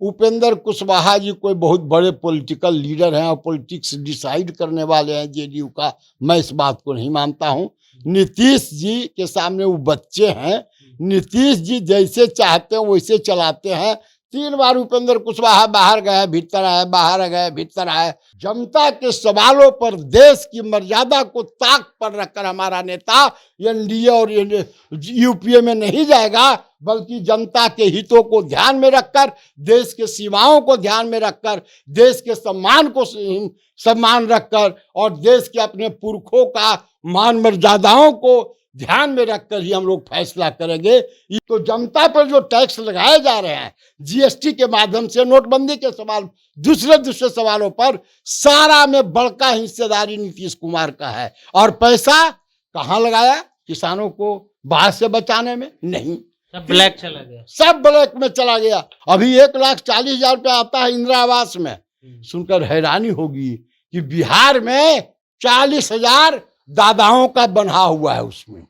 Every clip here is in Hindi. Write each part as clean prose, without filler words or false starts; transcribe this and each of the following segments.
उपेंद्र कुशवाहा जी कोई बहुत बड़े पॉलिटिकल लीडर हैं और पॉलिटिक्स डिसाइड करने वाले हैं जेडीयू का, मैं इस बात को नहीं मानता हूं। नीतीश जी के सामने वो बच्चे हैं, नीतीश जी जैसे चाहते हैं वैसे चलाते हैं। 3 बार उपेंद्र कुशवाहा बाहर गए भीतर आए, बाहर गए भीतर आए। जनता के सवालों पर देश की मर्यादा को ताक पर रखकर हमारा नेता एनडीए और यूपीए में नहीं जाएगा, बल्कि जनता के हितों को ध्यान में रखकर, देश के सीमाओं को ध्यान में रखकर, देश के सम्मान रखकर और देश के अपने पुरखों का मान मर्यादाओं को ध्यान में रखकर ही हम लोग फैसला करेंगे। तो जनता पर जो टैक्स लगाए जा रहे हैं जीएसटी के माध्यम से, नोटबंदी के सवाल, दूसरे सवालों पर, सारा में बड़का हिस्सेदारी नीतीश कुमार का है। और पैसा कहाँ लगाया? किसानों को बाहर से बचाने में नहीं, सब ब्लैक चला गया, सब ब्लैक में चला गया। अभी 1,40,000 रुपया आता है इंदिरा आवास में, सुनकर हैरानी होगी कि बिहार में 40,000 दादाओं का बना हुआ है। उसमें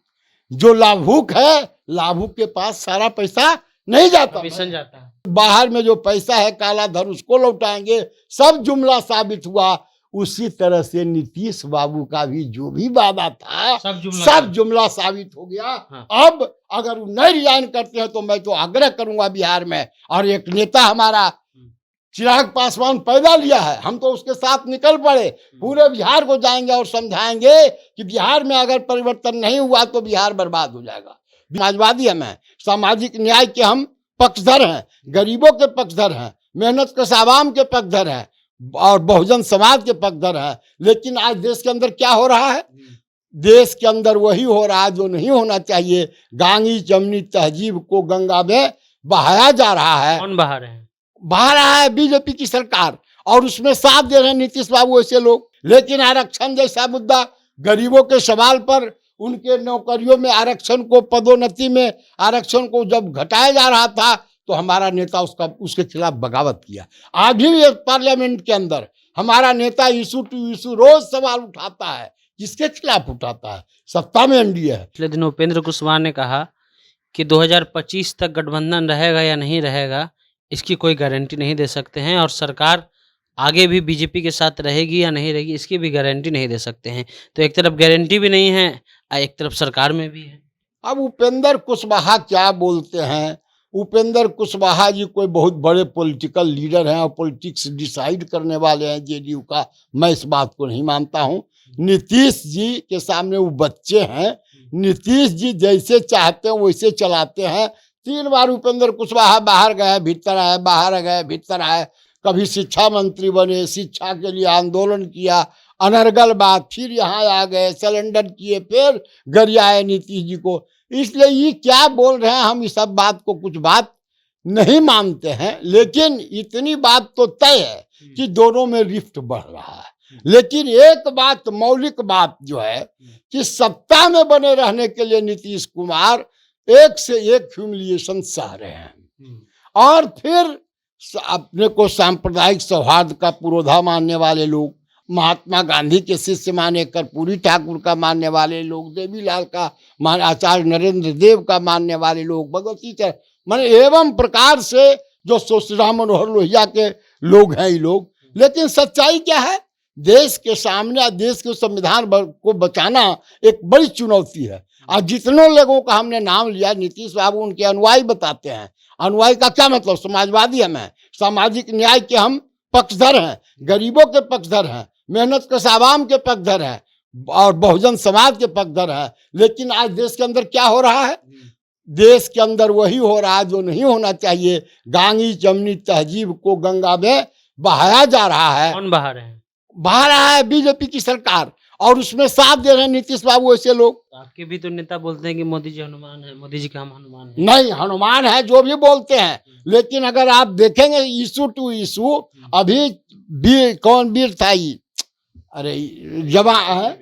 जो लाभुक है, लाभुक के पास सारा पैसा नहीं जाता, कमीशन जाता है। बाहर में जो पैसा है काला धन उसको लौटाएंगे, सब जुमला साबित हुआ। उसी तरह से नीतीश बाबू का भी जो भी वादा था सब जुमला साबित हो गया। हाँ। अब अगर वो नहीं रिजाइन करते हैं तो मैं तो आग्रह करूंगा बिहार में, और एक नेता हमारा चिराग पासवान पैदा लिया है, हम तो उसके साथ निकल पड़े, पूरे बिहार को जाएंगे और समझाएंगे कि बिहार में अगर परिवर्तन नहीं हुआ तो बिहार बर्बाद हो जाएगा। समाजवादी हम हैं, सामाजिक न्याय के हम पक्षधर हैं, गरीबों के पक्षधर हैं, मेहनत कश आवाम के पक्षधर हैं और बहुजन समाज के पक्षधर हैं। लेकिन आज देश के अंदर क्या हो रहा है? देश के अंदर वही हो रहा है जो नहीं होना चाहिए। गांगी जमनी तहजीब को गंगा में बहाया जा रहा है। कौन बहा रहे हैं? बहा रहा है बीजेपी की सरकार, और उसमें साथ दे रहे हैं नीतीश बाबू ऐसे लोग। लेकिन आरक्षण जैसा मुद्दा, गरीबों के सवाल पर, उनके नौकरियों में आरक्षण को, पदोन्नति में आरक्षण को जब घटाया जा रहा था तो हमारा नेता उसके खिलाफ बगावत किया। आज भी पार्लियामेंट के अंदर हमारा नेता इशू टू इशू रोज सवाल उठाता है। किसके खिलाफ उठाता है? सत्ता में एनडीए है। पिछले दिन उपेंद्र कुशवाहा ने कहा कि 2025 तक गठबंधन रहेगा या नहीं रहेगा इसकी कोई गारंटी नहीं दे सकते हैं, और सरकार आगे भी बीजेपी के साथ रहेगी या नहीं रहेगी इसकी भी गारंटी नहीं दे सकते हैं। तो एक तरफ गारंटी भी नहीं है और एक तरफ सरकार में भी है। अब उपेंद्र कुशवाहा क्या बोलते हैं? उपेंद्र कुशवाहा जी कोई बहुत बड़े पॉलिटिकल लीडर हैं और पॉलिटिक्स डिसाइड करने वाले हैं जेडीयू का, मैं इस बात को नहीं मानता हूं। नीतीश जी के सामने वो बच्चे हैं, नीतीश जी जैसे चाहते हैं वैसे चलाते हैं। 3 बार उपेंद्र कुशवाहा बाहर गए भीतर आए, बाहर गए भीतर आए। कभी शिक्षा मंत्री बने, शिक्षा के लिए आंदोलन किया, अनर्गल बात, फिर यहाँ आ गए, सिलेंडर किए, फिर गरियाए नीतीश जी को। इसलिए ये क्या बोल रहे हैं, हम इस सब बात को कुछ बात नहीं मानते हैं। लेकिन इतनी बात तो तय है कि दोनों में रिफ्ट बढ़ रहा है। लेकिन एक बात, मौलिक बात जो है कि सत्ता में बने रहने के लिए नीतीश कुमार एक से एक ह्यूमिलिएशन सह रहे हैं। और फिर अपने को सांप्रदायिक सौहार्द का पुरोधा मानने वाले लोग, महात्मा गांधी के शिष्य माने कर्पूरी ठाकुर का मानने वाले लोग, देवीलाल का आचार्य नरेंद्र देव का मानने वाले लोग, भगवती माने एवं प्रकार से जो श्री राम मनोहर लोहिया के लोग हैं ये लोग। लेकिन सच्चाई क्या है? देश के सामने, देश के संविधान को बचाना एक बड़ी चुनौती है। आज जितने लोगों का हमने नाम लिया, नीतीश बाबू उनके अनुयायी बताते हैं। अनुयायी का क्या मतलब? समाजवादी हम हैं, सामाजिक न्याय के हम पक्षधर हैं, गरीबों के पक्षधर हैं, मेहनत कश आवाम के पक्षधर हैं और बहुजन समाज के पक्षधर हैं। लेकिन आज देश के अंदर क्या हो रहा है? देश के अंदर वही हो रहा है जो नहीं होना चाहिए। गांगी जमनी तहजीब को गंगा में बहाया जा रहा है। कौन बहा रहे हैं? बहा रहा है बीजेपी की सरकार, और उसमें साथ दे रहे हैं नीतीश बाबू ऐसे लोग। आपके भी तो नेता बोलते हैं कि मोदी जी हनुमान है, मोदी जी का हम हनुमान है। नहीं, हनुमान है जो भी बोलते हैं, लेकिन अगर आप देखेंगे इशू टू इशू, अभी कौन वीर था ये, अरे जवान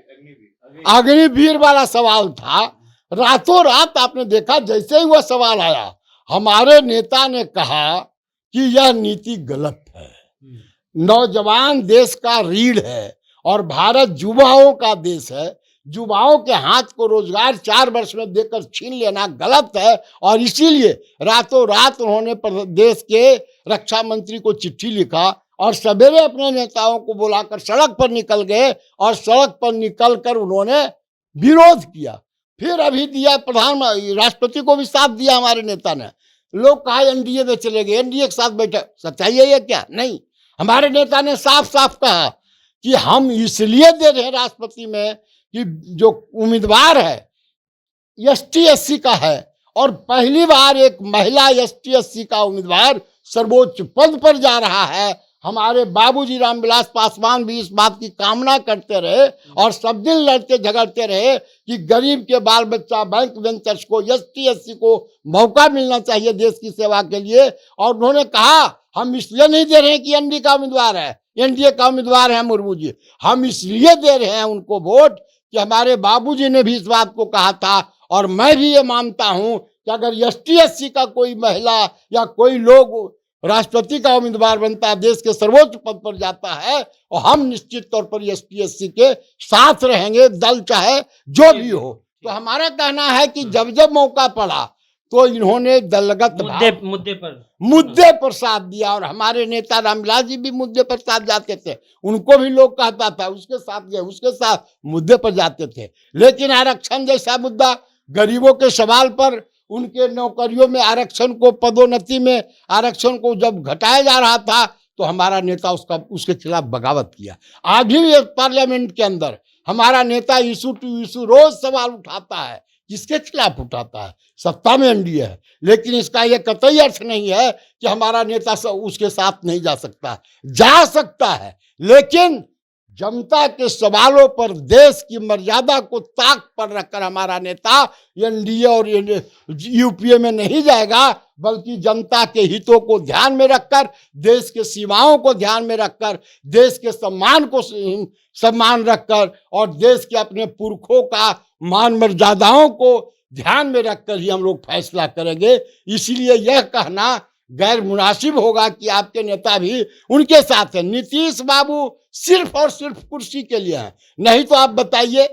अग्निवीर वाला सवाल था। रातों रात आपने देखा, जैसे ही वह सवाल आया हमारे नेता ने कहा कि यह नीति गलत है। नौजवान देश का रीढ़ है और भारत युवाओं का देश है। युवाओं के हाथ को रोजगार 4 वर्ष में देकर छीन लेना गलत है, और इसीलिए रातों रात उन्होंने देश के रक्षा मंत्री को चिट्ठी लिखा और सवेरे अपने नेताओं को बुलाकर सड़क पर निकल गए और सड़क पर निकलकर उन्होंने विरोध किया। फिर अभी दिया राष्ट्रपति को भी साथ दिया हमारे नेता ने। लोग कहा एनडीए में चले गए, एनडीए के साथ बैठे। सच्चाई है ये क्या? नहीं, हमारे नेता ने साफ साफ कहा कि हम इसलिए दे रहे हैं राष्ट्रपति में कि जो उम्मीदवार है एसटी एससी का है और पहली बार एक महिला एसटी एससी का उम्मीदवार सर्वोच्च पद पर जा रहा है। हमारे बाबूजी रामविलास पासवान भी इस बात की कामना करते रहे और सब दिन लड़ते झगड़ते रहे कि गरीब के बाल बच्चा, बैंक वेंचर्स को, एसटी एससी को मौका मिलना चाहिए देश की सेवा के लिए। और उन्होंने कहा हम इसलिए नहीं दे रहे हैं कि एनडीए का उम्मीदवार है, एनडीए का उम्मीदवार है मुर्मू जी, हम इसलिए दे रहे हैं उनको वोट कि हमारे बाबूजी ने भी इस बात को कहा था और मैं भी ये मानता हूं कि अगर एसटी एससी का कोई महिला या कोई लोग राष्ट्रपति का उम्मीदवार बनता है, देश के सर्वोच्च पद पर जाता है, और हम निश्चित तौर पर एसटी एससी के साथ रहेंगे, दल चाहे जो भी हो। तो हमारा कहना है कि जब जब मौका पड़ा तो इन्होंने दलगत मुद्दे पर साथ दिया और हमारे नेता रामविलास जी भी मुद्दे पर साथ जाते थे। उनको भी लोग कहता था उसके साथ गए, उसके साथ मुद्दे पर जाते थे। लेकिन आरक्षण जैसा मुद्दा, गरीबों के सवाल पर, उनके नौकरियों में आरक्षण को, पदोन्नति में आरक्षण को जब घटाया जा रहा था तो हमारा नेता उसके खिलाफ बगावत किया। आज भी पार्लियामेंट के अंदर हमारा नेता इशू टू इशू रोज सवाल उठाता है। किसके खिलाफ उठाता है? सत्ता में एनडीए है, लेकिन इसका यह कतई अर्थ नहीं है कि हमारा नेता उसके साथ नहीं जा सकता। जा सकता है, लेकिन जनता के सवालों पर, देश की मर्यादा को ताक पर रखकर हमारा नेता एनडीए और यूपीए में नहीं जाएगा, बल्कि जनता के हितों को ध्यान में रखकर, देश के सीमाओं को ध्यान में रखकर, देश के सम्मान रखकर और देश के अपने पुरखों का मान मर्यादाओं को ध्यान में रखकर ही हम लोग फैसला करेंगे। इसलिए यह कहना गैर मुनासिब होगा कि आपके नेता भी उनके साथ हैं। नीतीश बाबू सिर्फ और सिर्फ कुर्सी के लिए हैं। नहीं तो आप बताइए,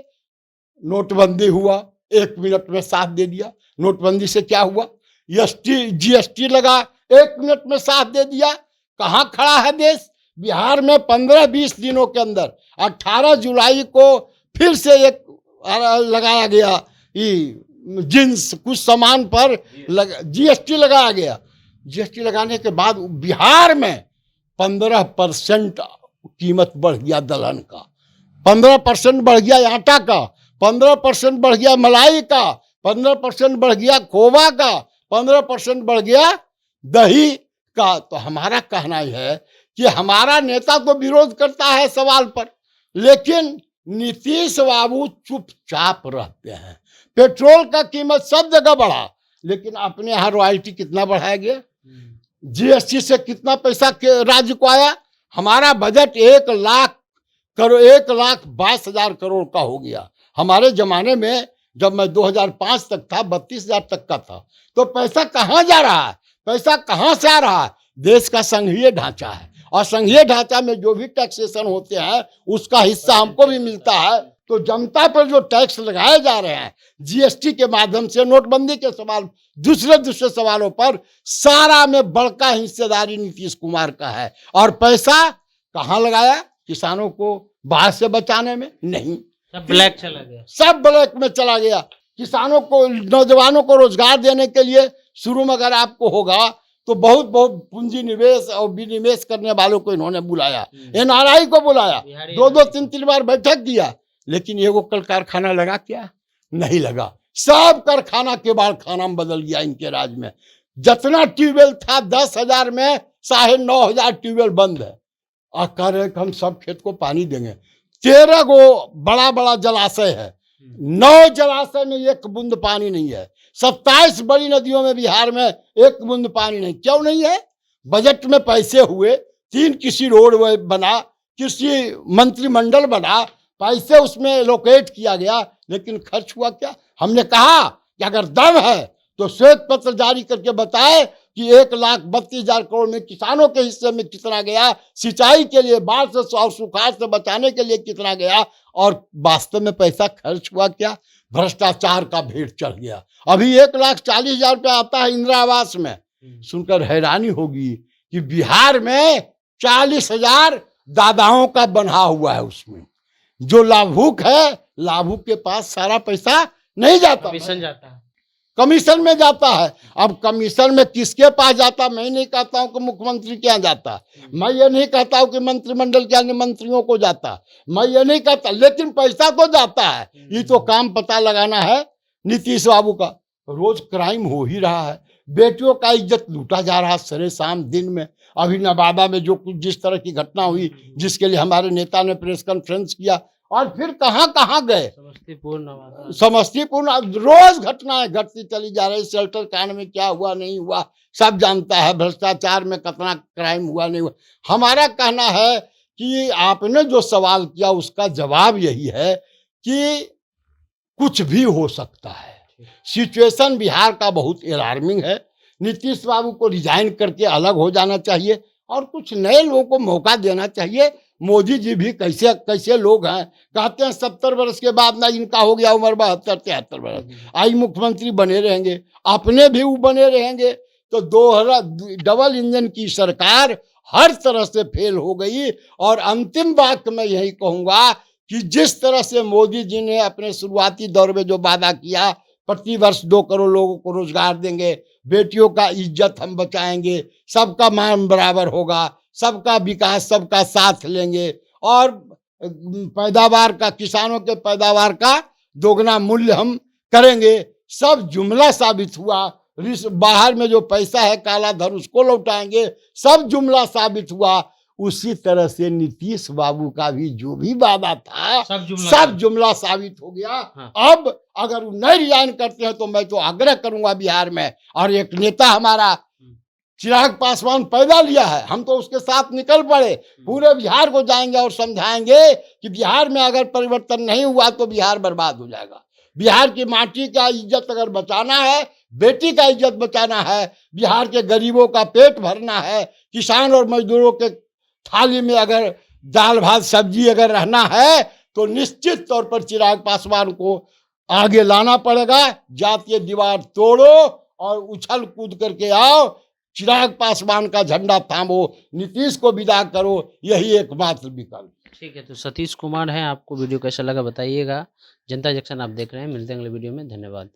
नोटबंदी हुआ, 1 मिनट में साथ दे दिया। नोटबंदी से क्या हुआ? जीएसटी लगा, 1 मिनट में साथ दे दिया। कहाँ खड़ा है देश? बिहार में 15-20 दिनों के अंदर 18 जुलाई को फिर से एक लगाया गया, जिन्स कुछ सामान पर जीएसटी लगाया गया। जीएसटी लगाने के बाद बिहार में 15% कीमत बढ़ गया दलहन का, 15% बढ़ गया आटा का, 15% बढ़ गया मलाई का, 15% बढ़ गया खोवा का, 15% बढ़ गया दही का। तो हमारा कहना यह है कि हमारा नेता तो विरोध करता है सवाल पर, लेकिन नीतीश बाबू चुपचाप रहते हैं। पेट्रोल का कीमत सब जगह बढ़ा, लेकिन अपने यहाँ रॉयल्टी कितना बढ़ाया गया? जीएसटी से कितना पैसा राज्य को आया? हमारा बजट 1,22,000 करोड़ का हो गया। हमारे जमाने में जब मैं 2005 तक था, 32,000 तक का था। तो पैसा कहाँ जा रहा है? पैसा कहाँ से आ रहा है? देश का संघीय ढांचा है, और संघीय ढांचा में जो भी टैक्सेशन होते हैं उसका हिस्सा हमको भी मिलता है। तो जनता पर जो टैक्स लगाए जा रहे हैं जीएसटी के माध्यम से, नोटबंदी के सवाल, दूसरे सवालों पर, सारा में बड़का हिस्सेदारी नीतीश कुमार का है। और पैसा कहाँ लगाया? किसानों को बाढ़ से बचाने में नहीं, सब ब्लैक चला गया, सब ब्लैक में चला गया। किसानों को, नौजवानों को रोजगार देने के लिए शुरू में अगर आपको होगा तो बहुत पूंजी निवेश और विनिवेश करने वालों को इन्होंने बुलाया, एनआरआई को बुलाया, 2-2, 3-3 बार बैठक किया, लेकिन ये वो कल कारखाना लगा क्या? नहीं लगा। सब कारखाना के बाद खाना में बदल गया इनके राज में। जितना ट्यूबवेल था 10,000 में 9,500 ट्यूबवेल बंद है, और कह रहे कि हम सब खेत को पानी देंगे। 13 गो बड़ा बड़ा जलाशय है, 9 जलाशय में 1 बूंद पानी नहीं है। 27 बड़ी नदियों में बिहार में 1 बूंद पानी नहीं। क्यों नहीं है? बजट में पैसे हुए, 3 कृषि रोड बना, कृषि मंत्रिमंडल बना, पैसे उसमें एलोकेट किया गया, लेकिन खर्च हुआ क्या? हमने कहा कि अगर दम है तो श्वेत पत्र जारी करके बताए कि 1,32,000 करोड़ में किसानों के हिस्से में कितना गया, सिंचाई के लिए, बाढ़ से और सुखाड़ से बचाने के लिए कितना गया, और वास्तव में पैसा खर्च हुआ क्या? भ्रष्टाचार का भेंट चढ़ गया। अभी 1,40,000 रुपया आता है इंदिरा आवास में, सुनकर हैरानी होगी कि बिहार में 40,000 दादाओं का बंधा हुआ है। उसमें जो लाभुक है, लाभुक के पास सारा पैसा नहीं जाता, कमीशन जाता है। कमीशन में जाता है। अब कमीशन में किसके पास जाता, मैं नहीं कहता हूं कि मुख्यमंत्री के यहाँ जाता, मैं ये नहीं कहता हूं कि मंत्रिमंडल के अन्य मंत्रियों को जाता, मैं ये नहीं कहता, लेकिन पैसा तो जाता है। ये तो काम पता लगाना है नीतीश बाबू का। रोज क्राइम हो ही रहा है, बेटियों का इज्जत लूटा जा रहा है सरे शाम दिन में। अभी नवादा में जो कुछ जिस तरह की घटना हुई, जिसके लिए हमारे नेता ने प्रेस कॉन्फ्रेंस किया, और फिर कहाँ कहाँ गए, समस्तीपुर, नवादा, समस्तीपुर, रोज घटनाएं घटती चली जा रही। शेल्टर कांड में क्या हुआ नहीं हुआ सब जानता है, भ्रष्टाचार में कितना क्राइम हुआ नहीं हुआ। हमारा कहना है कि आपने जो सवाल किया उसका जवाब यही है कि कुछ भी हो सकता है। सिचुएशन बिहार का बहुत अलार्मिंग है। नीतीश बाबू को रिजाइन करके अलग हो जाना चाहिए और कुछ नए लोगों को मौका देना चाहिए। मोदी जी भी कैसे कैसे लोग हैं, कहते हैं 70 वर्ष के बाद ना इनका हो गया उम्र 72-73 वर्ष, आई मुख्यमंत्री बने रहेंगे, अपने भी वो बने रहेंगे। तो डबल इंजन की सरकार हर तरह से फेल हो गई। और अंतिम बात मैं यही कहूँगा कि जिस तरह से मोदी जी ने अपने शुरुआती दौर में जो वादा किया, प्रति वर्ष 2 करोड़ लोगों को रोजगार देंगे, बेटियों का इज्जत हम बचाएंगे, सबका मान बराबर होगा, सबका विकास, सबका साथ लेंगे, और पैदावार का, किसानों के पैदावार का दोगुना मूल्य हम करेंगे, सब जुमला साबित हुआ। बाहर में जो पैसा है काला धन उसको लौटाएंगे, सब जुमला साबित हुआ। उसी तरह से नीतीश बाबू का भी जो भी वादा था सब जुमला साबित हो गया। हाँ। अब अगर वो नहीं रिजाइन करते हैं तो मैं तो आग्रह करूंगा बिहार में, और एक नेता हमारा चिराग पासवान पैदा लिया है, हम तो उसके साथ निकल पड़े, पूरे बिहार को जाएंगे और समझाएंगे कि बिहार में अगर परिवर्तन नहीं हुआ तो बिहार बर्बाद हो जाएगा। बिहार की माटी का इज्जत अगर बचाना है, बेटी का इज्जत बचाना है, बिहार के गरीबों का पेट भरना है, किसान और मजदूरों के थाली में अगर दाल भात सब्जी अगर रहना है, तो निश्चित तौर पर चिराग पासवान को आगे लाना पड़ेगा। जातीय दीवार तोड़ो और उछल कूद करके आओ, चिराग पासवान का झंडा थामो, नीतीश को विदा करो, यही एकमात्र विकल्प। ठीक है, तो सतीश कुमार हैं, आपको वीडियो कैसा लगा बताइएगा। जनता जंक्शन आप देख रहे हैं, मिलते हैं अगले वीडियो में, धन्यवाद।